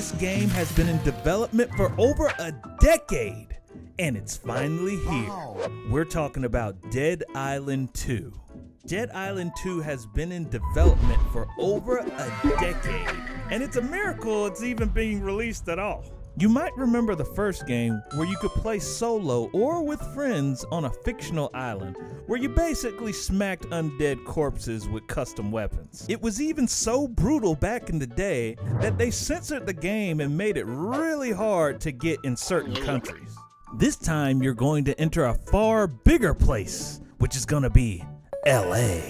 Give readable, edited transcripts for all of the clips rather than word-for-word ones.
This game has been in development for over a decade, and it's finally here. We're talking about Dead Island 2. Dead Island 2 has been in development for over a decade, and it's a miracle it's even being released at all. You might remember the first game where you could play solo or with friends on a fictional island where you basically smacked undead corpses with custom weapons. It was even so brutal back in the day that they censored the game and made it really hard to get in certain countries. This time you're going to enter a far bigger place, which is going to be LA.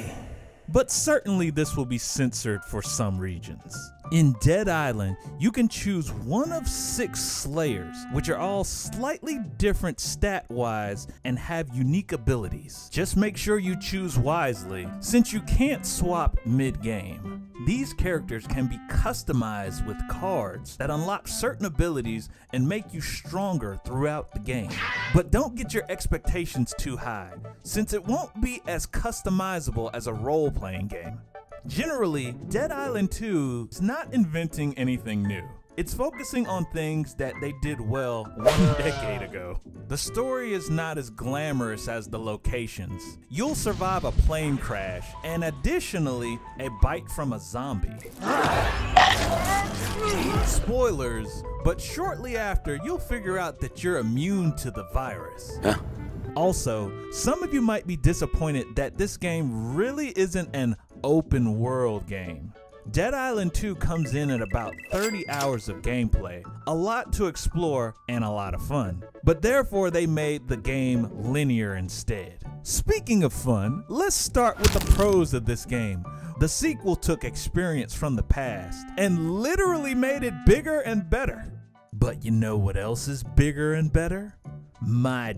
But certainly this will be censored for some regions. In Dead Island, you can choose one of 6 Slayers, which are all slightly different stat-wise and have unique abilities. Just make sure you choose wisely, since you can't swap mid-game. These characters can be customized with cards that unlock certain abilities and make you stronger throughout the game. But don't get your expectations too high, since it won't be as customizable as a role-playing game. Generally, Dead Island 2 is not inventing anything new. It's focusing on things that they did well 1 decade ago. The story is not as glamorous as the locations. You'll survive a plane crash and additionally a bite from a zombie. Spoilers, but shortly after you'll figure out that you're immune to the virus. Also, some of you might be disappointed that this game really isn't an open world game. Dead Island 2 comes in at about 30 hours of gameplay, a lot to explore and a lot of fun. But therefore they made the game linear instead. Speaking of fun, let's start with the pros of this game. The sequel took experience from the past and literally made it bigger and better. But you know what else is bigger and better? My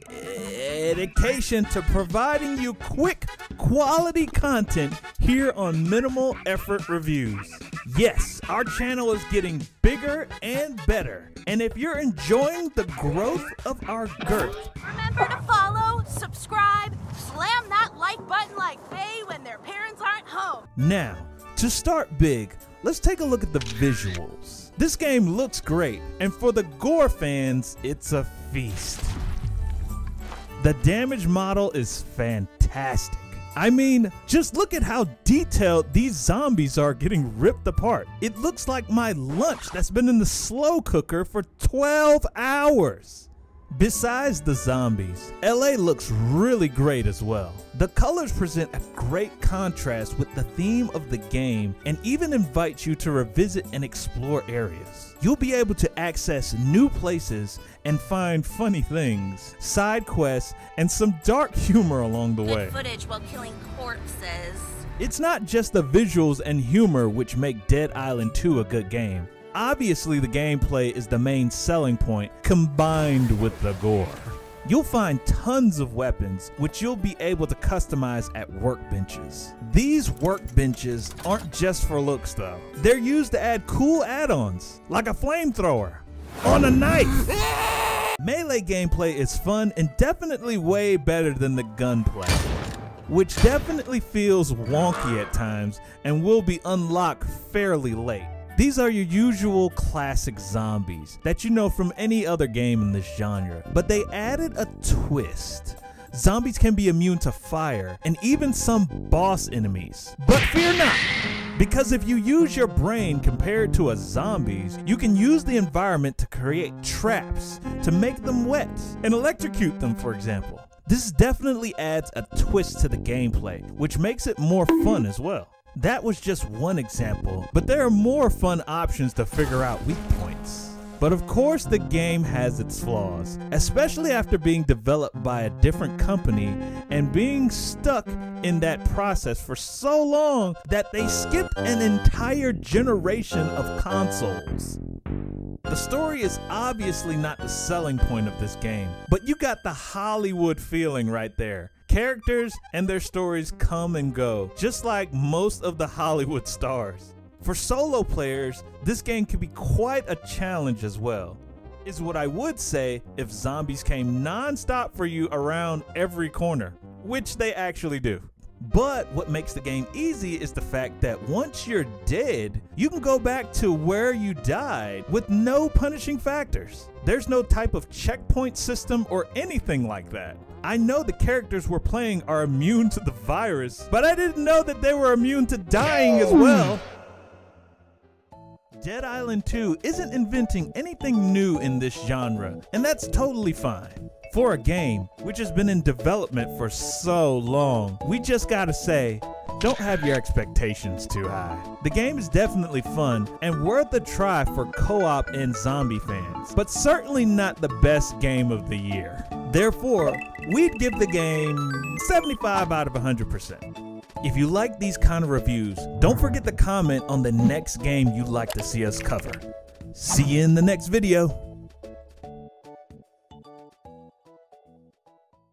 dedication to providing you quick, quality content here on Minimal Effort Reviews. Yes, our channel is getting bigger and better. And if you're enjoying the growth of our girth, remember to follow, subscribe, slam that like button like Faye when their parents aren't home. Now, to start big, let's take a look at the visuals. This game looks great, and for the gore fans, it's a feast. The damage model is fantastic. I mean, just look at how detailed these zombies are getting ripped apart. It looks like my lunch that's been in the slow cooker for 12 hours. Besides the zombies, LA looks really great as well. The colors present a great contrast with the theme of the game and even invite you to revisit and explore areas. You'll be able to access new places and find funny things, side quests, and some dark humor along the way. Good footage while killing corpses. It's not just the visuals and humor which make Dead Island 2 a good game. Obviously, the gameplay is the main selling point, combined with the gore. You'll find tons of weapons, which you'll be able to customize at workbenches. These workbenches aren't just for looks though. They're used to add cool add-ons, like a flamethrower on a knife. Melee gameplay is fun and definitely way better than the gunplay, which definitely feels wonky at times and will be unlocked fairly late. These are your usual classic zombies that you know from any other game in this genre, but they added a twist. Zombies can be immune to fire and even some boss enemies. But fear not, because if you use your brain compared to a zombie's, you can use the environment to create traps to make them wet and electrocute them, for example. This definitely adds a twist to the gameplay, which makes it more fun as well. That was just one example, but there are more fun options to figure out weak points. But of course the game has its flaws, especially after being developed by a different company and being stuck in that process for so long that they skipped an entire generation of consoles. The story is obviously not the selling point of this game, but you got the Hollywood feeling right there. Characters and their stories come and go, just like most of the Hollywood stars. For solo players, this game can be quite a challenge as well. Is what I would say if zombies came non-stop for you around every corner, which they actually do. But what makes the game easy is the fact that once you're dead, you can go back to where you died with no punishing factors. There's no type of checkpoint system or anything like that. I know the characters we're playing are immune to the virus, but I didn't know that they were immune to dying as well. Dead Island 2 isn't inventing anything new in this genre, and that's totally fine. For a game which has been in development for so long, we just gotta say, don't have your expectations too high. The game is definitely fun and worth a try for co-op and zombie fans, but certainly not the best game of the year. Therefore, we'd give the game 75 out of 100%. If you like these kind of reviews, don't forget to comment on the next game you'd like to see us cover. See you in the next video.